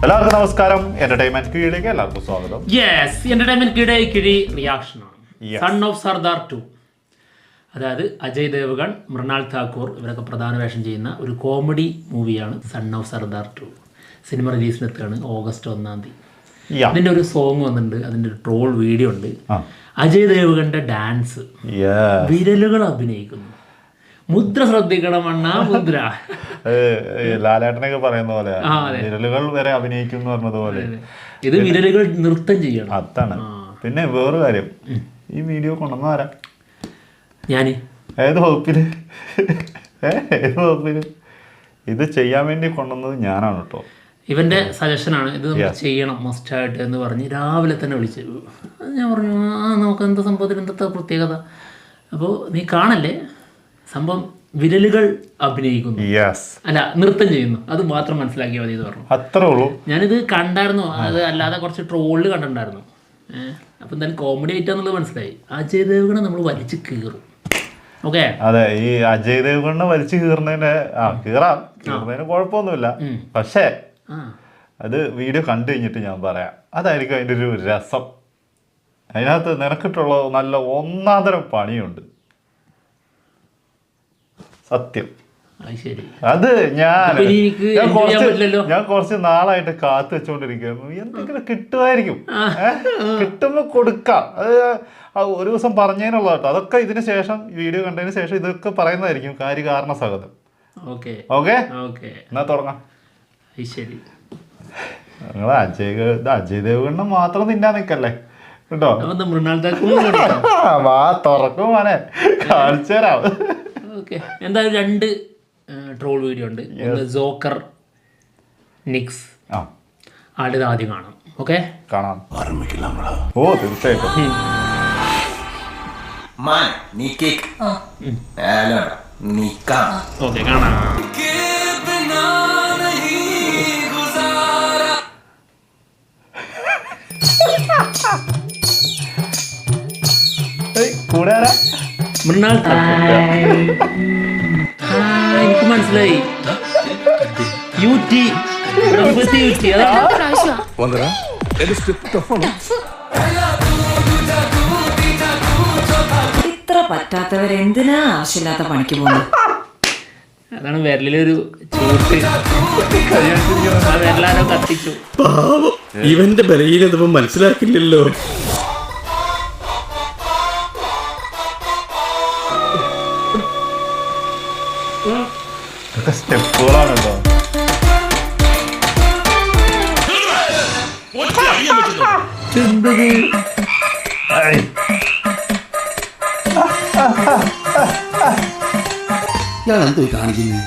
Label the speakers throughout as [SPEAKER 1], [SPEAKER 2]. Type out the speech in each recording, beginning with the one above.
[SPEAKER 1] എല്ലാവർക്കും നമസ്കാരം. എന്റർടൈൻമെന്റ് കീഴിലേക്ക് എല്ലാവർക്കും സ്വാഗതം.
[SPEAKER 2] എന്റർടൈൻമെന്റ് കിഴി റിയാക്ഷൻ ആണ്. സൺ ഓഫ് സർദാർ 2, അതായത് അജയ് ദേവ്ഗൺ, മൃണാൾ താക്കൂർ ഇവരൊക്കെ പ്രധാന വേഷം ചെയ്യുന്ന ഒരു കോമഡി മൂവിയാണ് സൺ ഓഫ് സർദാർ 2. സിനിമ റിലീസിനെത്തുകയാണ് ഓഗസ്റ്റ് 1-ാം തീയതി. അതിന്റെ ഒരു സോങ് വന്നിട്ടുണ്ട്, അതിന്റെ ഒരു ട്രോൾ വീഡിയോ ഉണ്ട്. അജയ് ദേവ്ഗണിന്റെ ഡാൻസ്, വിരലുകൾ അഭിനയിക്കുന്നു, മുദ്ര ശ്രദ്ധിക്കണം അണ്ണാ, മുദ്ര.
[SPEAKER 1] ലാലേട്ടനൊക്കെ പറയുന്ന പോലെ വിരലുകൾ വരെ അഭിനയിക്കും പറഞ്ഞതുപോലെ
[SPEAKER 2] ഇത് വിരലുകൾ നൃത്തം ചെയ്യണം.
[SPEAKER 1] അതാണ്. പിന്നെ വേറൊരു കാര്യം, ഈ വീഡിയോ കൊണ്ടുവന്ന ആരാ?
[SPEAKER 2] ഞാന്
[SPEAKER 1] ഏത് വകുപ്പില് ഇത് ചെയ്യാൻ വേണ്ടി കൊണ്ടുവന്നത് ഞാനാണ് കേട്ടോ.
[SPEAKER 2] ഇവന്റെ സജഷനാണ്, ഇത് നമ്മൾ ചെയ്യണം മസ്റ്റായിട്ട് എന്ന് പറഞ്ഞ് രാവിലെ തന്നെ വിളിച്ചു. ഞാൻ പറഞ്ഞു നമുക്ക് എന്താ സംഭവത്തിൽ എന്താ പ്രത്യേകത, അപ്പോൾ നീ കാണല്ലേ, സംഭവം വിരലുകൾ അഭിനയിക്കുന്നു, അല്ല നൃത്തം ചെയ്യുന്നു, അത് മാത്രം മനസ്സിലാക്കിയാൽ മതി എന്ന് പറഞ്ഞു.
[SPEAKER 1] അത്രേ ഉള്ളൂ.
[SPEAKER 2] ഞാനിത് കണ്ടായിരുന്നു, അത് അല്ലാതെ കുറച്ച് ട്രോളിൽ കണ്ടിട്ടുണ്ടായിരുന്നു. അപ്പം എന്തായാലും കോമഡി ആയിട്ടാന്നുള്ളത് മനസ്സിലായി. അജയ് ദേവ്ഗണെ നമ്മൾ വലിച്ചു കീറും. ഓക്കെ,
[SPEAKER 1] അതെ, ഈ അജയ് ദേവ്ഗണിനെ വലിച്ചു കീറുന്നതിന് കുഴപ്പമൊന്നുമില്ല. പക്ഷേ അത് വീഡിയോ കണ്ടു കഴിഞ്ഞിട്ട് ഞാൻ പറയാം, അതായിരിക്കും അതിൻ്റെ ഒരു രസം. അതിനകത്ത് നിനക്കിട്ടുള്ള നല്ല ഒന്നാന്തരം പണിയുണ്ട്, സത്യം. അത് ഞാൻ കുറച്ച് നാളായിട്ട് കാത്തു വെച്ചോണ്ടിരിക്കുന്നു. എന്തെങ്കിലും കിട്ടുമായിരിക്കും, കിട്ടുമ്പോ കൊടുക്കാം. അത് ഒരു ദിവസം പറഞ്ഞതിനുള്ള കേട്ടോ. അതൊക്കെ ഇതിന് ശേഷം, വീഡിയോ കണ്ടതിന് ശേഷം ഇതൊക്കെ പറയുന്നതായിരിക്കും കാര്യകാരണ സഹിതം. ഓക്കെ, എന്നാ തുടങ്ങാം. നിങ്ങൾ അജയ് ദേവ്ഗണ്ണ മാത്രം തിന്നാൻ നിക്കല്ലേ കേട്ടോ. വാ തുറക്കും മോനെ, കാണിച്ചു തരാം.
[SPEAKER 2] എന്തായാലും 2 ട്രോൾ വീഡിയോ ഉണ്ട്. ഒന്ന് ജോക്കർ നിക്സ്, ആളുടെ ആദ്യം കാണാം. ഓക്കെ, കാണാം.
[SPEAKER 1] ഓ തീർച്ചയായിട്ടും.
[SPEAKER 2] ഓക്കെ, കാണാം.
[SPEAKER 1] കൂടെ
[SPEAKER 2] മൃണാൾ എനിക്ക് മനസ്സിലായി.
[SPEAKER 3] ഇത്ര പറ്റാത്തവരെന്തിനാ ആവശ്യമില്ലാത്ത പണിക്ക് പോകുന്നു?
[SPEAKER 2] അതാണ് വിരലിലൊരു ചൂട്ട്, വിരലാരോ കത്തിച്ചു.
[SPEAKER 4] ഇവന്റെ ബലഹീനത മനസ്സിലാക്കില്ലല്ലോ.
[SPEAKER 1] സ്റ്റെപ്പുകളാണ് കേട്ടോ.
[SPEAKER 4] ഞാൻ എന്തോ കാണിക്കുന്നേ.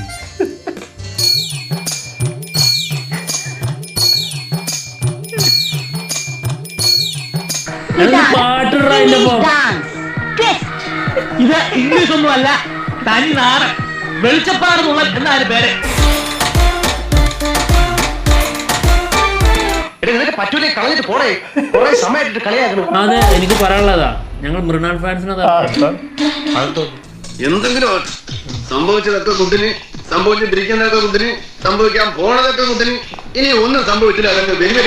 [SPEAKER 2] ഇത് ഇംഗ്ലീഷ് ഒന്നും അല്ല, തനി നാടൻ വെളിച്ചപ്പാട് എന്നാണ് പേര്. അതെ, എനിക്ക് പറയാനുള്ളതാ, ഞങ്ങൾ മൃണാൾ ഫാൻസിനതാ.
[SPEAKER 5] എന്തെങ്കിലും സംഭവിച്ചതൊക്കെ കുട്ടിന്, സംഭവിച്ചിരിക്കുന്നതൊക്കെ കുട്ടിന്, സംഭവിക്കാൻ പോണതൊക്കെ കുട്ടിന്, ഇനി ഒന്നും സംഭവിച്ചില്ല. അതൊക്കെ വെരി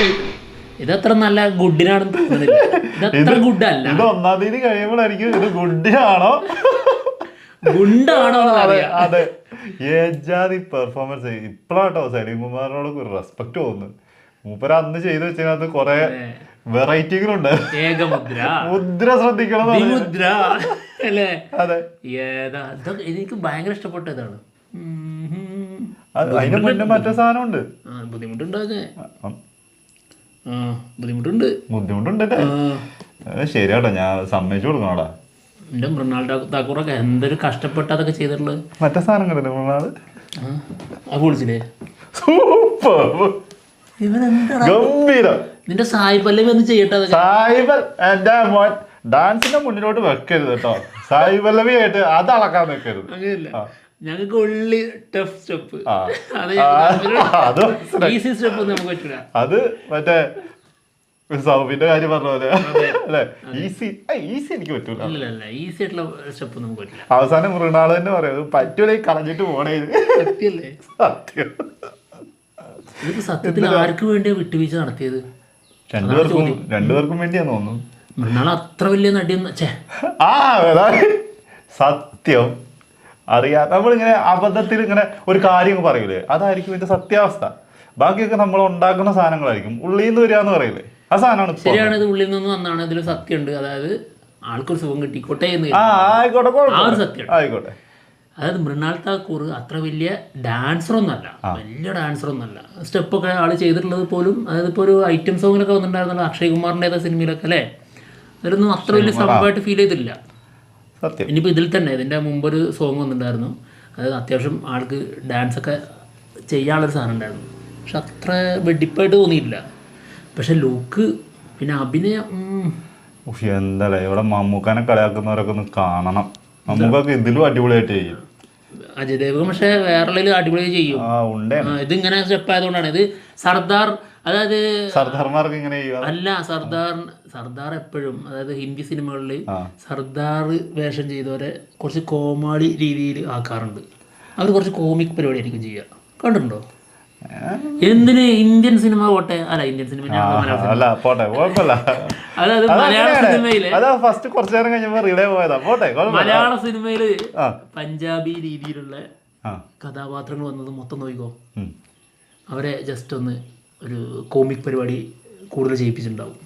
[SPEAKER 2] ഇതത്ര നല്ല ഗുഡിനാണെന്ന് തോന്നുന്നില്ല. ഇതത്ര ഗുഡല്ല.
[SPEAKER 1] ഇത് 1-ാം തീയതി കഴിയുമ്പോഴായിരിക്കും ഇത് ഗുഡിനാണോ
[SPEAKER 2] ഗുണ്ടാണോ.
[SPEAKER 1] അതെ, ഏജാതി പെർഫോമൻസ്. ഇപ്പഴാട്ടോ സലീം കുമാറിനോട് ഒരു റെസ്പെക്ട് തോന്നുന്നു. മൂപ്പര അന്ന് ചെയ്ത് വെച്ചതിനകത്ത് കൊറേ വെറൈറ്റികളുണ്ട്. മുദ്ര ശ്രദ്ധിക്കണം,
[SPEAKER 2] അല്ലേ?
[SPEAKER 1] അതെ,
[SPEAKER 2] എനിക്ക് ഭയങ്കര ഇഷ്ടപ്പെട്ടതാണ്.
[SPEAKER 1] അതിന് മുന്നേ മറ്റേ സാധനം ഉണ്ട്. ബുദ്ധിമുട്ടുണ്ട്. ശരിയാട്ടോ, ഞാൻ സമ്മതിച്ചു കൊടുക്കണോടാ.
[SPEAKER 2] എന്റെ മൃണാൾ താക്കൂറൊക്കെ എന്തൊരു കഷ്ടപ്പെട്ട് അതൊക്കെ ചെയ്തിട്ടുള്ളത്.
[SPEAKER 1] മറ്റേ സാധനം കണ്ടില്ലേ മൃണാള്?
[SPEAKER 2] വിളിച്ചില്ലേ?
[SPEAKER 1] ഗംഭീരം.
[SPEAKER 2] നിന്റെ സായി പല്ലവി ഒന്ന് ചെയ്യട്ടെ.
[SPEAKER 1] സായിബൽ എന്റെ മോൻ ഡാൻസിന്റെ മുന്നിലോട്ട് വെക്കരുത് കേട്ടോ. സായി പല്ലവി ആയിട്ട് അത് അളക്കാൻ വെക്കരുത്.
[SPEAKER 2] ഞങ്ങൾക്ക് ഉള്ളി ടഫ് സ്റ്റെപ്പ്, ഈസി സ്റ്റെപ്പ് നമുക്ക് പറ്റൂല.
[SPEAKER 1] അത് മറ്റേ സൗബിന്റെ കാര്യം പറഞ്ഞ പോലെ അല്ലെ, ഈസി എനിക്ക് പറ്റൂല.
[SPEAKER 2] ഈസി ആയിട്ടുള്ള സ്റ്റെപ്പ് നമുക്ക് പറ്റില്ല.
[SPEAKER 1] അവസാനം മൃണാള് തന്നെ പറയാം, പറ്റൂല കളഞ്ഞിട്ട് പോണേ.
[SPEAKER 2] സത്യല്ലേ?
[SPEAKER 1] സത്യം.
[SPEAKER 2] ഇതിപ്പോ സത്യത്തിൽ ആർക്ക് വേണ്ടിയാ വിട്ടുവീഴ്ച നടത്തിയത്?
[SPEAKER 1] രണ്ടുപേർക്കും വേണ്ടിയാന്ന് തോന്നുന്നു.
[SPEAKER 2] മൃണാൾ അത്ര വലിയ നടിയൊന്നും
[SPEAKER 1] സത്യം അറിയാം. നമ്മളിങ്ങനെ അബദ്ധത്തിൽ ഇങ്ങനെ ഒരു കാര്യം പറയൂലേ, അതായിരിക്കും ഇതിന്റെ സത്യാവസ്ഥ. ബാക്കിയൊക്കെ നമ്മൾ ഉണ്ടാക്കുന്ന സാധനങ്ങളായിരിക്കും. ഉള്ളിൽ നിന്ന് വരിക എന്ന് പറയില്ലേ, ആ സാധനമാണ്.
[SPEAKER 2] ശരിയാണ്, ഇത് ഉള്ളിൽ നിന്ന് വന്നാണ്. ഇതിൽ സത്യമുണ്ട്. അതായത് ആൾക്കൊരു സുഖം കിട്ടിക്കോട്ടെ എന്ന്
[SPEAKER 1] ആയിക്കോട്ടെ,
[SPEAKER 2] ആ ഒരു സത്യം
[SPEAKER 1] ആയിക്കോട്ടെ.
[SPEAKER 2] അതായത് മൃണാൾ താക്കൂർ അത്ര വലിയ ഡാൻസറൊന്നുമല്ല, വലിയ ഡാൻസറൊന്നുമല്ല. സ്റ്റെപ്പൊക്കെ ആൾ ചെയ്തിട്ടുള്ളത് പോലും, അതായത് ഇപ്പോൾ ഒരു ഐറ്റം സോങ്ങിലൊക്കെ വന്നിട്ടുണ്ടായിരുന്നല്ലോ അക്ഷയ് കുമാറിൻ്റെ ഏതാ സിനിമയിലൊക്കെ അല്ലേ, അതിലൊന്നും അത്ര വലിയ സംഭവമായിട്ട് ഫീൽ ചെയ്തിട്ടില്ല.
[SPEAKER 1] സത്യം.
[SPEAKER 2] ഇനിയിപ്പോൾ ഇതിൽ തന്നെ ഇതിൻ്റെ മുമ്പൊരു സോങ് വന്നിട്ടുണ്ടായിരുന്നു, അതായത് അത്യാവശ്യം ആൾക്ക് ഡാൻസൊക്കെ ചെയ്യാനുള്ളൊരു സാധനം ഉണ്ടായിരുന്നു. പക്ഷെ അത്ര വെടിപ്പായിട്ട് തോന്നിയില്ല. പക്ഷെ ലുക്ക് പിന്നെ അഭിനയം
[SPEAKER 1] എന്താ ഇവിടെ മമ്മൂക്കാനെ കളിയാക്കുന്നവരൊക്കെ ഒന്ന് കാണണം. മമ്മൂക്കൊക്കെ ഇതിലും അടിപൊളിയായിട്ട് ചെയ്യും.
[SPEAKER 2] അജയ് ദേവ്ഗൺ പക്ഷെ വേറെ അടിപൊളി ചെയ്യും. ഇതിങ്ങനെ സ്റ്റെപ്പ് ആയതുകൊണ്ടാണ്. ഇത് സർദാർ, അതായത്
[SPEAKER 1] സർദാർമാർക്ക് ഇങ്ങനെ
[SPEAKER 2] അല്ല, സർദാർ എപ്പോഴും, അതായത് ഹിന്ദി സിനിമകളിൽ സർദാർ വേഷം ചെയ്തവരെ കുറച്ച് കോമാളി രീതിയിൽ ആക്കാറുണ്ട്. അവർ കുറച്ച് കോമിക് പരിപാടി ആയിരിക്കും ചെയ്യുക. കണ്ടിട്ടുണ്ടോ? എന്തിന് ഇന്ത്യൻ സിനിമ പോട്ടെ, അല്ല ഇന്ത്യൻ സിനിമ
[SPEAKER 1] പോട്ടെ, കുഴപ്പമില്ല.
[SPEAKER 2] അതായത് മലയാള സിനിമയില്
[SPEAKER 1] ഫസ്റ്റ് കുറച്ചു നേരം കഴിഞ്ഞപ്പോ റിലേ പോയതാ. പോട്ടെ,
[SPEAKER 2] മലയാള സിനിമയില് പഞ്ചാബി രീതിയിലുള്ള കഥാപാത്രങ്ങൾ വന്നത് മൊത്തം നോക്കിക്കോ. അവരെ ജസ്റ്റ് ഒന്ന് ഒരു കോമിക് പരിപാടി കൂടുതൽ ചെയ്യിപ്പിച്ചിട്ടുണ്ടാവും.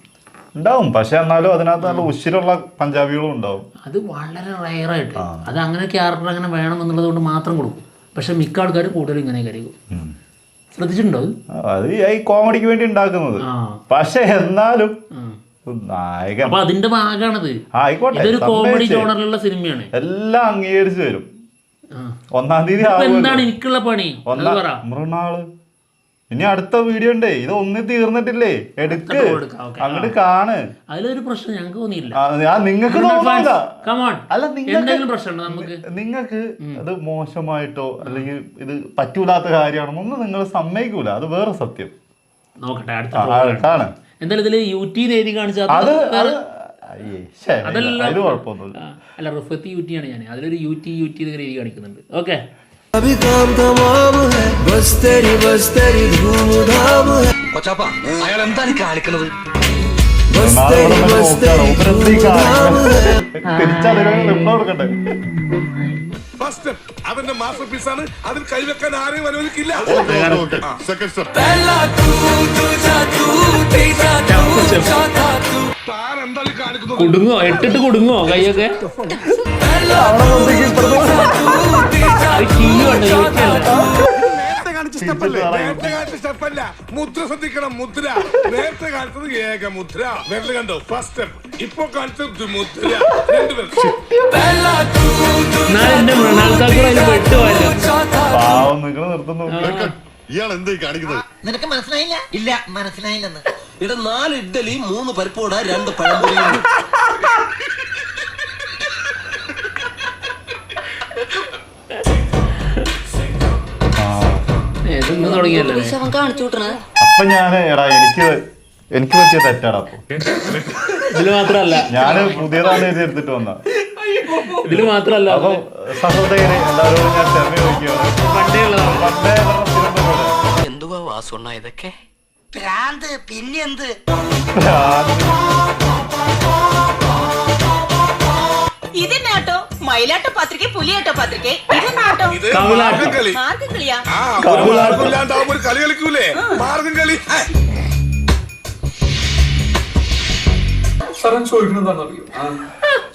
[SPEAKER 1] പക്ഷെ എന്നാലും അതിനകത്ത് നല്ല ഉശിരുള്ള പഞ്ചാബികളും ഉണ്ടാവും.
[SPEAKER 2] അത് വളരെ റയറായിട്ട്, അത് അങ്ങനെ ക്യാരക്ടർ അങ്ങനെ വേണം എന്നുള്ളത് കൊണ്ട് മാത്രം കൊടുക്കും. പക്ഷെ മിക്ക ആൾക്കാരും കൂടുതലും ഇങ്ങനെ കരുതും. ശ്രദ്ധിച്ചിട്ടുണ്ടോ?
[SPEAKER 1] അത് ഈ കോമഡിക്ക് വേണ്ടി ഉണ്ടാക്കുന്നത്. പക്ഷെ എന്നാലും നായകൻ
[SPEAKER 2] അപ്പൊ അതിന്റെ ഭാഗമാണത്.
[SPEAKER 1] ആയിക്കോട്ടെ,
[SPEAKER 2] ഇതൊരു കോമഡി ജോണറിലുള്ള സിനിമയാണ്.
[SPEAKER 1] എല്ലാം അംഗീകരിച്ചു വരും. 1-ാം തീയതി
[SPEAKER 2] എന്താണ് എനിക്കുള്ള പണി?
[SPEAKER 1] മൃണാള് ഇനി അടുത്ത വീഡിയോ ഉണ്ടേ, ഇത് ഒന്നും തീർന്നിട്ടില്ലേ, എടുക്ക്, അങ്ങോട്ട് കാണ്.
[SPEAKER 2] അതിലൊരു പ്രശ്നം ഞങ്ങൾക്ക് തോന്നിയില്ല.
[SPEAKER 1] നിങ്ങൾക്ക് തോന്നില്ല. അല്ല,
[SPEAKER 2] നിങ്ങൾക്ക്
[SPEAKER 1] അത് മോശമായിട്ടോ അല്ലെങ്കിൽ ഇത് പറ്റൂലാത്ത കാര്യമാണെന്നോ ഒന്നും നിങ്ങൾ സമ്മതിക്കൂല. അത് വേറെ സത്യം.
[SPEAKER 2] നോക്കട്ടെ അടുത്ത എന്തായാലും ഇതില് യൂടി എഴുതി കാണിച്ചാൽ
[SPEAKER 1] അതിൽ കുഴപ്പമൊന്നുമില്ല.
[SPEAKER 2] അല്ല, റിഫത്തി യൂറ്റിയാണ് ഞാൻ, അതിലൊരു യൂറ്റി എഴുതി കാണിക്കുന്നുണ്ട്. ഓക്കെ,
[SPEAKER 6] अभी काम तमाम है बस तेरी धूमधाम है
[SPEAKER 5] കൊച്ചാപ്പ അയാൾ എന്താണ് കാണിക്കുന്നത്?
[SPEAKER 6] बस तेरी धूमधाम है
[SPEAKER 7] ഫസ്റ്റ് അവന്റെ മാസ്റ്റർ പീസ് ആണ്, അതിൽ കൈവെക്കാൻ ആരെയും അനുവദിക്കില്ല. താൻ എന്താണ് കാണിക്കുന്നത്?
[SPEAKER 2] കുടുങ്ങോ, ഇട്ടിട്ട് കുടുങ്ങോ കൈയൊക്കെ?
[SPEAKER 7] മുദ്ര ശ്രദ്ധിക്കണം, മുദ്ര. നേരത്തെ കാണിച്ചത് ഏക മുദ്ര, വിരൽ കണ്ടോ? First step. ഇപ്പൊ കാണിച്ചത് മുദ്ര. ഇയാൾ എന്താ കാണിക്കുന്നത്?
[SPEAKER 8] നിനക്ക് മനസ്സിലായില്ല? ഇല്ല, മനസ്സിലായില്ലെന്ന്. ഇവിടെ 4 ഇഡ്ഡലി 3 പരിപ്പോട 2 പഴംപൊരിയുണ്ട്.
[SPEAKER 1] അപ്പൊ ഞാന് എനിക്ക് പറ്റിയ തെറ്റാടാ.
[SPEAKER 2] ഇതില് മാത്രല്ല,
[SPEAKER 1] ഞാന് പുതിയതാണ് എടുത്തിട്ട് വന്ന.
[SPEAKER 2] ഇതില് മാത്രല്ല,
[SPEAKER 1] അപ്പൊ സഹോദരനെ എല്ലാവരും ഞാൻ ക്ഷമ ചോദിക്കുകയാണ്.
[SPEAKER 8] എന്തുവാ വാസുണ്ണ ഇതൊക്കെ? ഭ്രാന്ത്. പിന്നെന്ത്?
[SPEAKER 9] ഇതെന്നാട്ടോ? മയിലാട്ട പത്രിക, പുലിയാട്ട പത്രിക, ഇതെന്നാട്ടോ?
[SPEAKER 7] മാർഗം കളി.
[SPEAKER 9] മാർഗം കളിയാ?
[SPEAKER 7] ഒരു കളി കളിക്കൂലേ, മാർഗം കളി.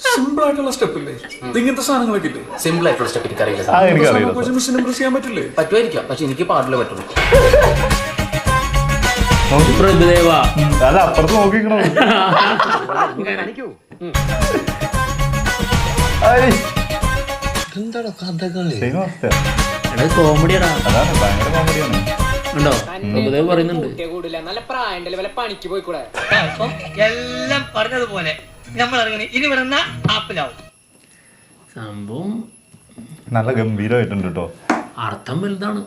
[SPEAKER 10] സിമ്പിൾ ആയിട്ടുള്ള സ്റ്റെപ്പ് ഇല്ലേ, ഇങ്ങനത്തെ സാധനങ്ങളൊക്കെ ഇല്ലേ?
[SPEAKER 8] സിമ്പിൾ ആയിട്ടുള്ള സ്റ്റെപ്പ് എനിക്കറിയില്ല.
[SPEAKER 10] ചെയ്യാൻ പറ്റില്ലേ?
[SPEAKER 8] പറ്റുമായിരിക്കാം, പക്ഷെ എനിക്ക് പാടില്ല പറ്റുള്ളൂ.
[SPEAKER 1] അല്ല, അപ്പുറത്ത് നോക്കിക്കണോ?
[SPEAKER 8] എന്താണോ കഥകളി?
[SPEAKER 2] കോമഡിയാടാ.
[SPEAKER 1] അതാണ് ഭയങ്കര കോമഡിയാണ്.
[SPEAKER 2] ഉണ്ടോ? പ്രഭുദേവ് പറയുന്നുണ്ട്
[SPEAKER 9] നല്ല പ്രായണ്ടല്ലേ, വല്ല പണിക്ക് പോയിക്കൂടെ?
[SPEAKER 8] എല്ലാം പറഞ്ഞതുപോലെ നമ്മൾ ഇറങ്ങി ഇനി വരുന്ന ആപ്പിലാവും.
[SPEAKER 2] സംഭവം
[SPEAKER 1] നല്ല ഗംഭീരമായിട്ടുണ്ട് കേട്ടോ.
[SPEAKER 2] അർത്ഥം വലുതാണ്.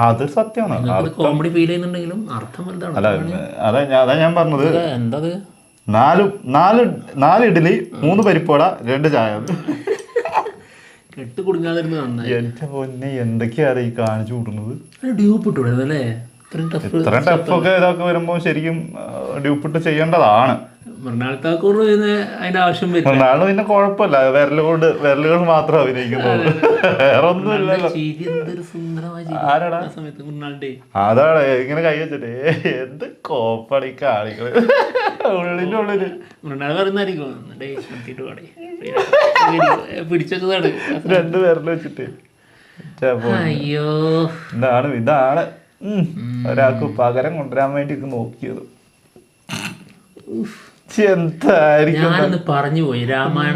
[SPEAKER 1] അത് സത്യമാണ്.
[SPEAKER 2] കോമഡി ഫീൽ ചെയ്യുന്നുണ്ടെങ്കിലും അർത്ഥം വലുതാണ്.
[SPEAKER 1] അതാ ഞാൻ പറഞ്ഞത്.
[SPEAKER 2] എന്തത്?
[SPEAKER 1] 4 ഇഡ്ഡലി 3 പരിപ്പോട 2 ചായ.
[SPEAKER 2] കെട്ട് കുടുങ്ങാതിരുന്ന് നന്നായി.
[SPEAKER 1] എന്റെ പൊന്നെ, എന്തൊക്കെയാണ് ഈ കാണിച്ചു കൂട്ടുന്നത്?
[SPEAKER 2] ഡ്യൂപ്പ് ഇട്ടൂടല്ലേ?
[SPEAKER 1] ഇത്രയും ടഫൊക്കെ ഇതൊക്കെ വരുമ്പോൾ ശരിക്കും ഡ്യൂപ്പിട്ട് ചെയ്യേണ്ടതാണ്.
[SPEAKER 2] മൃണാൾ താക്കൂർ അതിന്റെ ആവശ്യം വരും.
[SPEAKER 1] മൃണാൾ പിന്നെ കുഴപ്പമില്ല, വിരലുകൾ മാത്രം അഭിനയിക്കുന്നത്, വേറെ ഒന്നുമില്ലല്ലോ. ആരാടാ അതാണ് ഇങ്ങനെ കൈ വെച്ചിട്ടേ എന്ത് കോപ്പടി കാണിക്കണത് ഉള്ളിന്റെ ഉള്ളില്.
[SPEAKER 2] മൃണാൾ പറയുന്നതായിരിക്കും പിടിച്ചതാണ്
[SPEAKER 1] 2 വിരല് വെച്ചിട്ട്.
[SPEAKER 2] അയ്യോ
[SPEAKER 1] ഇതാണ് ഒരാൾക്ക് പകരം കൊണ്ടുവരാൻ വേണ്ടി നോക്കിയത്.
[SPEAKER 2] ഞാനൊന്ന് പറഞ്ഞു പോയി, രാമായണ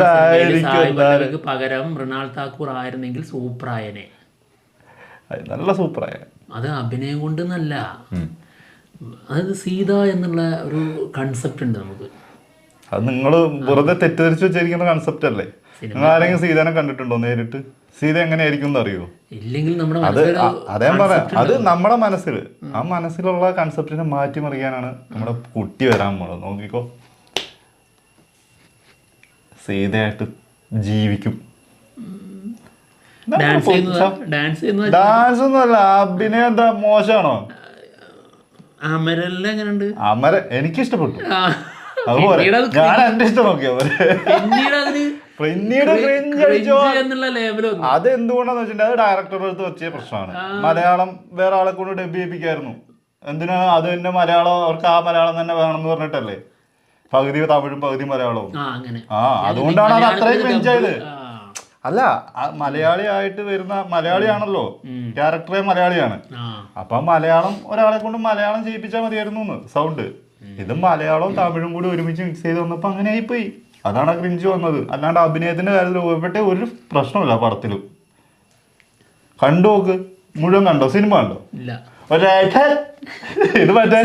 [SPEAKER 2] പകരം മൃണാൾ താക്കൂർ ആയിരുന്നെങ്കിൽ സൂപ്പറായനെ.
[SPEAKER 1] നല്ല സൂപ്പറായ.
[SPEAKER 2] അത് അഭിനയം കൊണ്ട് നല്ല, അതായത് സീത എന്നുള്ള ഒരു കൺസെപ്റ്റ് ഉണ്ട് നമുക്ക്.
[SPEAKER 1] അത് നിങ്ങള് വെറുതെ തെറ്റിദ്ധരിച്ചു വെച്ചിരിക്കുന്ന കൺസെപ്റ്റ് അല്ലേ? നിങ്ങൾ ആരെങ്കിലും സീതനെ കണ്ടിട്ടുണ്ടോ നേരിട്ട്? സീത എങ്ങനെയായിരിക്കും എന്ന് അറിയോ?
[SPEAKER 2] ഇല്ലെങ്കിൽ നമ്മുടെ
[SPEAKER 1] അതേ പറയാം, അത് നമ്മുടെ മനസ്സിൽ, ആ മനസ്സിലുള്ള കൺസെപ്റ്റിനെ മാറ്റിമറിക്കാനാണ് നമ്മുടെ കുട്ടി വരാൻ പോണത്. നോക്കിക്കോ, സീതയായിട്ട് ജീവിക്കും. ഡാൻസ് ഒന്നുമല്ല, അഭിനയം എന്താ മോശമാണോ?
[SPEAKER 2] അമരല്ല എങ്ങനെയുണ്ട്?
[SPEAKER 1] അമര എനിക്ക് ഇഷ്ടപ്പെട്ടു. അതുപോലെ ഞാൻ എന്റെ ഇഷ്ടം നോക്കിയാ അത് എന്തുകൊണ്ടാന്ന് വെച്ചിട്ടുണ്ടെങ്കിൽ അത് ഡയറക്ടറുടെ അടുത്ത് വെച്ച പ്രശ്നമാണ്. മലയാളം വേറെ ആളെ കൊണ്ട് ഡബ് ചെയ്യിപ്പിക്കായിരുന്നു. എന്തിനാ? അത് തന്നെ മലയാളം, അവർക്ക് ആ മലയാളം തന്നെ വേണമെന്ന് പറഞ്ഞിട്ടല്ലേ, പകുതി തമിഴും പകുതി മലയാളവും. അതുകൊണ്ടാണ് അത് അത്രയും ക്രിഞ്ചായത്. അല്ല, മലയാളി ആയിട്ട് വരുന്ന മലയാളിയാണല്ലോ, ക്യാരക്ടറെ മലയാളിയാണ്. അപ്പൊ മലയാളം ഒരാളെ കൊണ്ട് മലയാളം ചെയ്യിപ്പിച്ചാൽ മതിയായിരുന്നു സൗണ്ട്. ഇത് മലയാളവും തമിഴും കൂടി ഒരുമിച്ച് മിക്സ് ചെയ്ത് വന്നപ്പോ അങ്ങനെ ആയിപ്പോയി. അതാണ് ക്രിഞ്ച് വന്നത്. അല്ലാണ്ട് അഭിനയത്തിന്റെ കാര്യത്തിൽ ഒരു പ്രശ്നമില്ല പടത്തിലും. കണ്ടു നോക്ക്, മുഴുവൻ കണ്ടോ? സിനിമ കണ്ടോ? ഇത് മറ്റേ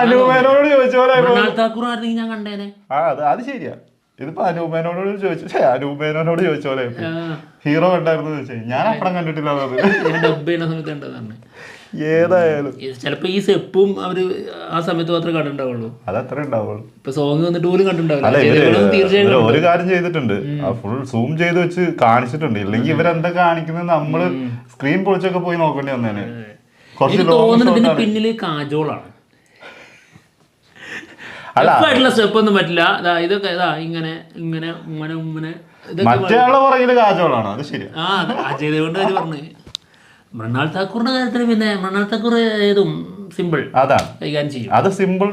[SPEAKER 1] അനുപമേനോട് ചോദിച്ച പോലെ. അത് ശരിയാ, ഇതിപ്പോ അനുപമേനോട് ചോദിച്ചു, അനുപമേനോട് ചോദിച്ച പോലെ ഹീറോ കണ്ടായിരുന്നു ചോദിച്ചേ. ഞാൻ അപ്പഴം കണ്ടിട്ടില്ല. ഏതായാലും
[SPEAKER 2] ചിലപ്പോ ഈ സ്റ്റെപ്പും അവര് ആ സമയത്ത് മാത്രമേ കണ്ടിട്ടുണ്ടാവുള്ളൂ.
[SPEAKER 1] അതത്ര ഉണ്ടാവുള്ളൂ.
[SPEAKER 2] ഇപ്പൊ സോങ് വന്നിട്ട് പോലും കണ്ടിട്ടുണ്ടാവില്ല.
[SPEAKER 1] ഒരു കാര്യം ചെയ്തിട്ടുണ്ട്, ഫുൾ സൂം ചെയ്ത് വെച്ച് കാണിച്ചിട്ടുണ്ട്. ഇല്ലെങ്കിൽ ഇവരെന്താ കാണിക്കുന്നത് നമ്മള് സ്ക്രീൻ പൊളിച്ചൊക്കെ പോയി നോക്കേണ്ടി വന്നേനെ.
[SPEAKER 2] തോന്നുന്നു പിന്നില് കാജോളാണ്. ായിട്ടുള്ള സ്റ്റെപ്പ് ഒന്നും പറ്റില്ല. ഇതൊക്കെ ഇങ്ങനെ ഇങ്ങനെ ഇങ്ങനെ ഇങ്ങനെ
[SPEAKER 1] മറ്റേ പുറകില് കാജോളാണ്. അത് ശരി.
[SPEAKER 2] അജയ് ദേവ്ഗൺ പറഞ്ഞു. മൃണാൾ താക്കൂറിന്റെ കാര്യത്തിൽ പിന്നെ മൃണാൾ താക്കൂർ ഏതും സിമ്പിൾ
[SPEAKER 1] അതാണ്
[SPEAKER 2] കൈകാര്യം ചെയ്യും.
[SPEAKER 1] അത് സിമ്പിൾ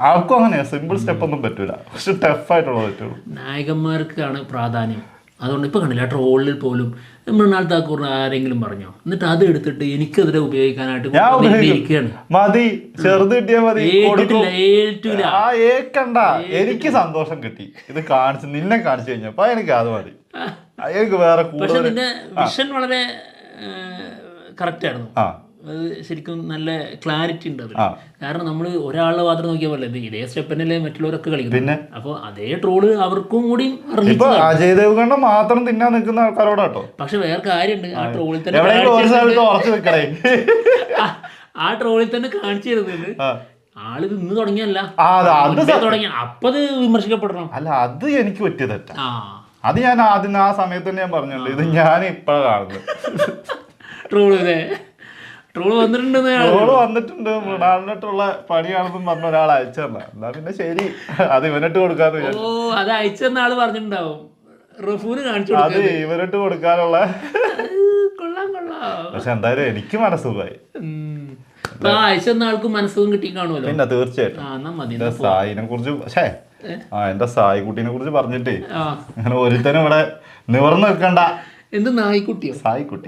[SPEAKER 1] ആർക്കും അങ്ങനെയാ, സിമ്പിൾ സ്റ്റെപ്പ് ഒന്നും പറ്റൂല, പക്ഷെ ടഫ് ആയിട്ടുള്ളത് പറ്റുള്ളൂ.
[SPEAKER 2] നായകന്മാർക്കാണ് പ്രാധാന്യം. അതുകൊണ്ട് ഇപ്പൊ കണ്ടില്ല ട്രോളിൽ പോലും മൃണാൾ താക്കൂർ ആരെങ്കിലും പറഞ്ഞോ, എന്നിട്ട് അത് എടുത്തിട്ട് എനിക്കെതിരെ ഉപയോഗിക്കാനായിട്ട്
[SPEAKER 1] മതി, ചെറുത് കിട്ടിയാ മതി. എനിക്ക് സന്തോഷം കിട്ടി ഇത് കാണിച്ച്, നിന്നെ കാണിച്ചു കഴിഞ്ഞപ്പോ എനിക്ക് അത് മതി. എനിക്ക് വേറെ
[SPEAKER 2] പക്ഷെ നിന്റെ വിഷൻ വളരെ കറക്റ്റ് ആയിരുന്നു. അത് ശരിക്കും നല്ല ക്ലാരിറ്റി ഉണ്ട് അത്. കാരണം നമ്മൾ ഒരാളുടെ മാത്രം നോക്കിയാൽ പോലെ ഇതേ സ്റ്റെപ്പനല്ലേ മറ്റുള്ളവരൊക്കെ കളിക്കുന്നത്. അപ്പൊ അതേ ട്രോള് അവർക്കും കൂടി
[SPEAKER 1] അജയ് ദേവ്ഗണ്ണ മാത്രം തിന്നാൻ നിൽക്കുന്ന ആൾക്കാരോടാട്ടോ.
[SPEAKER 2] പക്ഷെ വേറെ കാര്യമുണ്ട്, ആ ട്രോളിൽ തന്നെ കാണിച്ചു തരുന്നത് ആള് നിന്ന് തുടങ്ങിയല്ല, തുടങ്ങി അപ്പൊ അത് വിമർശിക്കപ്പെടണം.
[SPEAKER 1] അല്ല, അത് എനിക്ക് പറ്റിയ തെറ്റാ. അത് ഞാൻ ആദ്യം ആ സമയത്ത് തന്നെ ഞാൻ പറഞ്ഞല്ലോ, ഇത് ഞാൻ ഇപ്പഴാണ് കാണുന്നത്.
[SPEAKER 2] ട്രോള് വന്നിട്ടുണ്ട്.
[SPEAKER 1] മൃണാളിനിട്ടുള്ള പണിയാണെന്നും പറഞ്ഞ ഒരാൾ അയച്ചല്ല. എന്നാ പിന്നെ ശരി, അത് ഇവനിട്ട് കൊടുക്കാന്ന് വിചാരിച്ചു.
[SPEAKER 2] അത് അയച്ചെന്ന ആള് പറഞ്ഞിട്ടുണ്ടാവും, റഫൂന് കാണിച്ചു
[SPEAKER 1] അത് ഇവനിട്ട് കൊടുക്കാനുള്ള.
[SPEAKER 2] കൊള്ളാം കൊള്ളാം.
[SPEAKER 1] പക്ഷെ എന്തായാലും എനിക്ക് മനസ്സുഖമായി.
[SPEAKER 2] അയച്ചെന്ന ആൾക്ക് മനസ്സുഖം കിട്ടി കാണുമല്ലോ.
[SPEAKER 1] പിന്നെ തീർച്ചയായിട്ടും എന്റെ സായിനെ കുറിച്ച് എന്റെ സായി കുട്ടീനെ കുറിച്ച് പറഞ്ഞിട്ടേ അങ്ങനെ ഒരുത്തനും ഇവിടെ നിവർന്ന് നിൽക്കണ്ട.
[SPEAKER 2] എന്ത് നായിക്കുട്ടിയോ?
[SPEAKER 1] സായിക്കുട്ടി.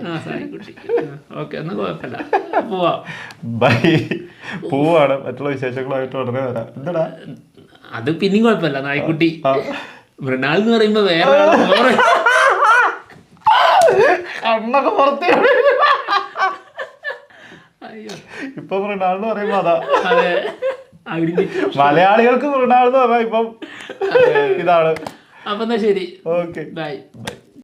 [SPEAKER 2] ഓക്കെ, എന്നാ കുഴപ്പമില്ല, പോവാ.
[SPEAKER 1] ബൈ. പോവാണ്. മറ്റുള്ള വിശേഷങ്ങളായിട്ട് ഉടനെ വരാം. എന്താടാ
[SPEAKER 2] അത് പിന്നെയും കുഴപ്പമില്ല. നായിക്കുട്ടി മൃണാൾ എന്ന് പറയുമ്പോ വേറെ
[SPEAKER 1] കണ്ണൊക്കെ പുറത്തേ. ഇപ്പൊ മൃണാൾ എന്ന് പറയുമ്പോ അതാ മലയാളികൾക്ക് മൃണാൾ എന്ന് പറഞ്ഞാൽ ഇപ്പം ഇതാണ്.
[SPEAKER 2] അപ്പൊ എന്നാ ശരി,
[SPEAKER 1] ഓക്കെ,
[SPEAKER 2] ബൈ.
[SPEAKER 1] ബൈ.